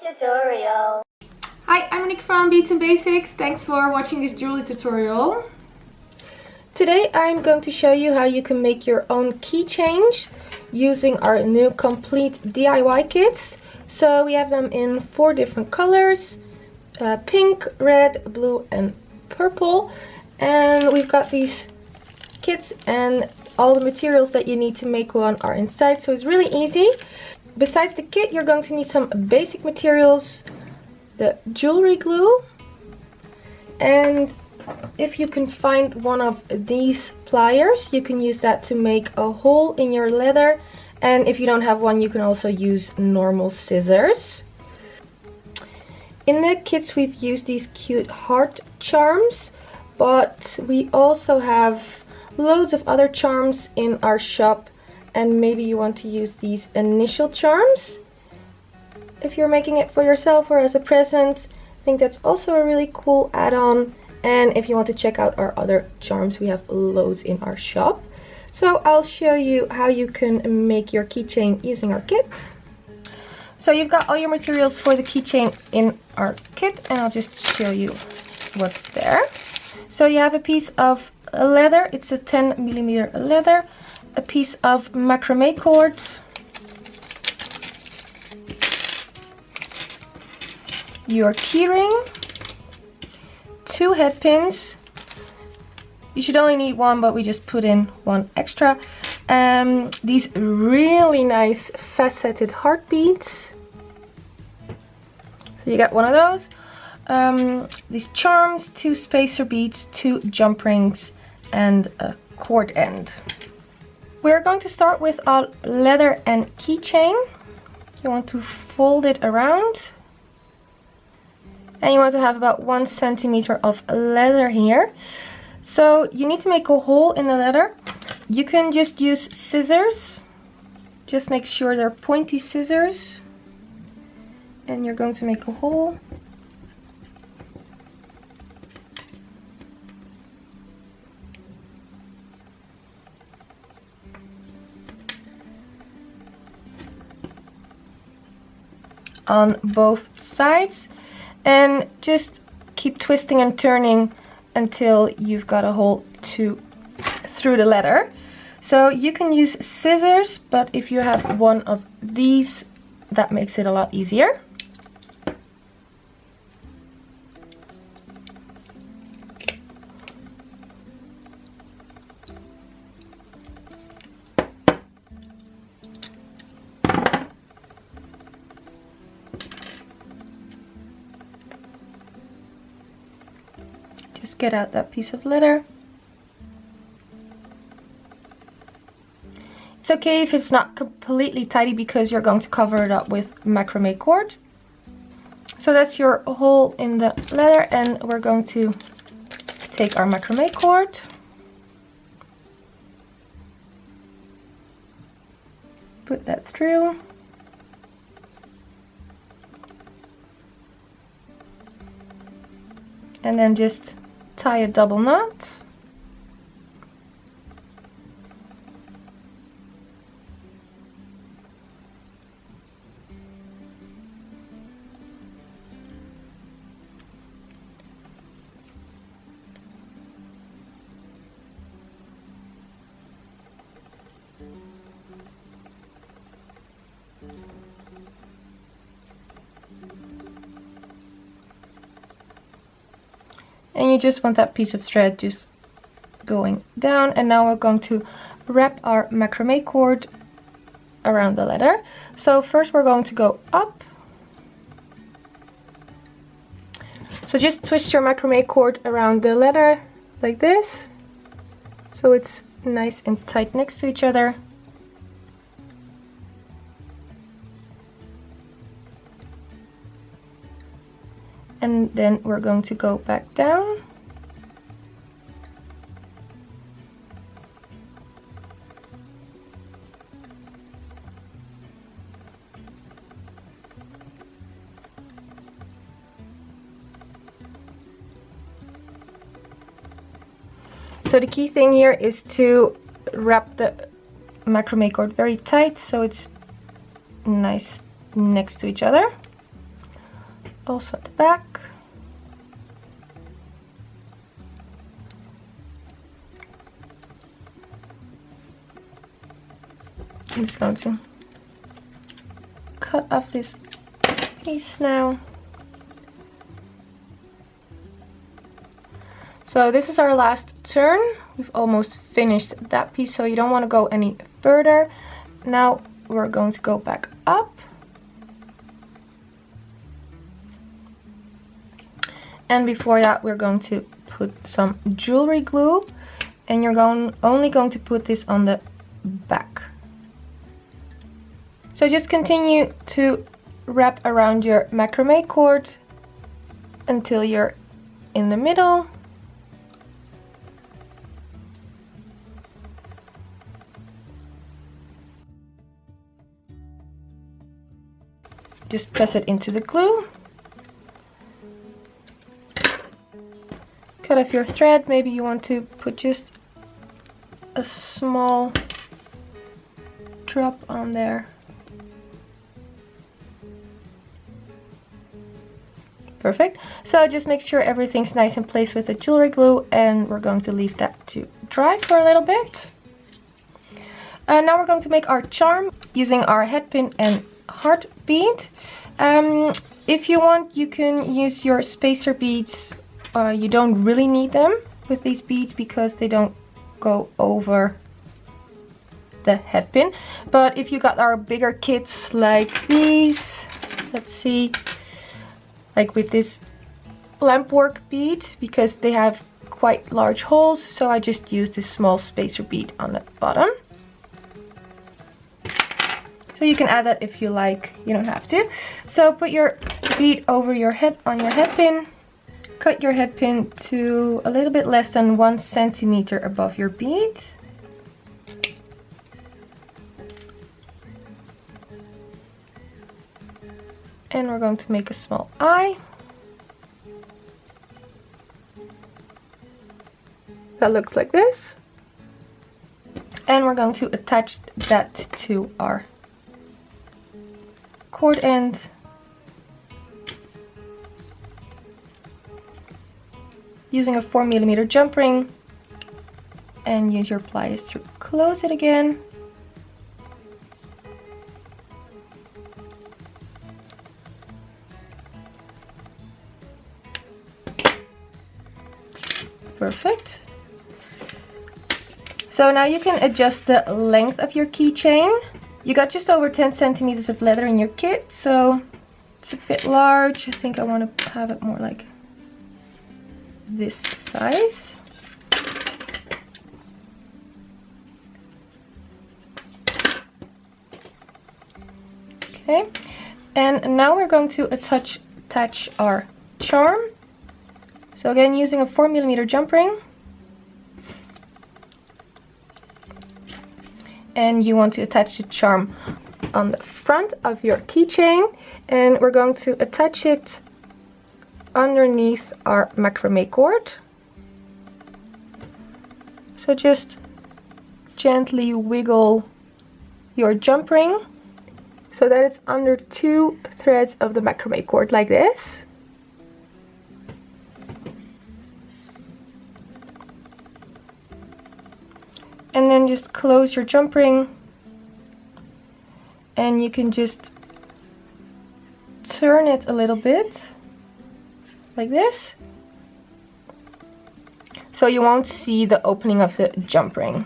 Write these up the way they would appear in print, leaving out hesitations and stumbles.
tutorial. Hi, I'm Monique from Beats and Basics. Thanks for watching this jewelry tutorial. Today I'm going to show you how you can make your own keychains using our new complete DIY kits. So we have them in 4 different colors, pink, red, blue and purple. And we've got these kits and all the materials that you need to make one are inside, so it's really easy. Besides the kit, you're going to need some basic materials, the jewelry glue, and if you can find one of these pliers, you can use that to make a hole in your leather, and if you don't have one, you can also use normal scissors. In the kits we've used these cute heart charms, but we also have loads of other charms in our shop, and maybe you want to use these initial charms if you're making it for yourself or as a present. I think that's also a really cool add-on. And if you want to check out our other charms, we have loads in our shop. So I'll show you how you can make your keychain using our kit. So you've got all your materials for the keychain in our kit, and I'll just show you what's there. So you have a piece of leather, it's a 10mm leather, a piece of macrame cord, your keyring, 2 head pins. You should only need 1, but we just put in 1 extra. These really nice faceted heart beads. So you got 1 of those. These charms, 2 spacer beads, 2 jump rings, and a cord end. We're going to start with our leather and keychain. You want to fold it around, and you want to have about 1 centimeter of leather here. So you need to make a hole in the leather. You can just use scissors. Just make sure they're pointy scissors, and you're going to make a hole. On both sides, and just keep twisting and turning until you've got a hole through the leather. So you can use scissors, but if you have one of these, that makes it a lot easier. Just get out that piece of leather. It's okay if it's not completely tidy because you're going to cover it up with macrame cord. So that's your hole in the leather, and we're going to take our macrame cord, put that through, and then just tie a double knot. And you just want that piece of thread just going down. And now we're going to wrap our macrame cord around the leather. So first we're going to go up. So just twist your macrame cord around the leather like this, so it's nice and tight next to each other. And then we're going to go back down. So the key thing here is to wrap the macrame cord very tight so it's nice next to each other. Also at the back. I'm just going to cut off this piece now. So this is our last turn. We've almost finished that piece, so you don't want to go any further. Now we're going to go back up. And before that, we're going to put some jewelry glue, and you're only going to put this on the back. So just continue to wrap around your macrame cord until you're in the middle. Just press it into the glue. Cut off your thread. Maybe you want to put just a small drop on there. Perfect. So just make sure everything's nice in place with the jewelry glue, and we're going to leave that to dry for a little bit. Now we're going to make our charm using our head pin and heart bead. If you want, you can use your spacer beads. You don't really need them with these beads because they don't go over the head pin. But if you got our bigger kits like these, let's see, like with this lampwork bead, because they have quite large holes, so I just use this small spacer bead on the bottom. So you can add that if you like, you don't have to. So put your bead over your head on your head pin. Cut your head pin to a little bit less than 1 centimeter above your bead. And we're going to make a small eye. That looks like this. And we're going to attach that to our cord end. Using a 4mm jump ring. And use your pliers to close it again. Perfect. So now you can adjust the length of your keychain. You got just over 10 centimeters of leather in your kit, so it's a bit large. I think I want to have it more like this size. Okay, and now we're going to attach our charm. So again, using a 4mm jump ring. And you want to attach the charm on the front of your keychain. And we're going to attach it underneath our macrame cord. So just gently wiggle your jump ring so that it's under 2 threads of the macrame cord like this. And then just close your jump ring, and you can just turn it a little bit like this, so you won't see the opening of the jump ring.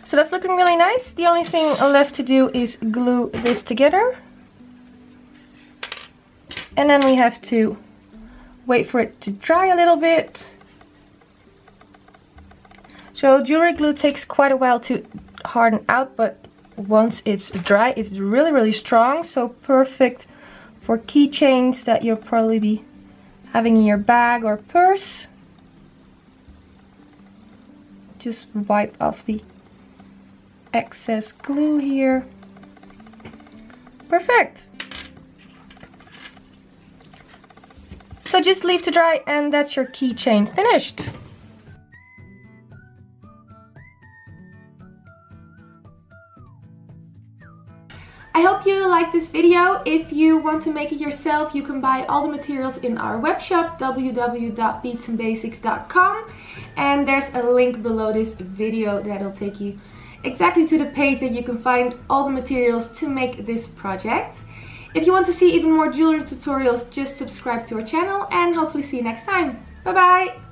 So that's looking really nice. The only thing left to do is glue this together, and then we have to wait for it to dry a little bit. So jewelry glue takes quite a while to harden out, but once it's dry, it's really, really strong. So perfect for keychains that you'll probably be having in your bag or purse. Just wipe off the excess glue here. Perfect. So just leave to dry, and that's your keychain finished. I hope you liked this video. If you want to make it yourself, you can buy all the materials in our web shop, www.beadsandbasics.com, and there's a link below this video that'll take you exactly to the page that you can find all the materials to make this project. If you want to see even more jewelry tutorials, just subscribe to our channel, and hopefully see you next time. Bye bye!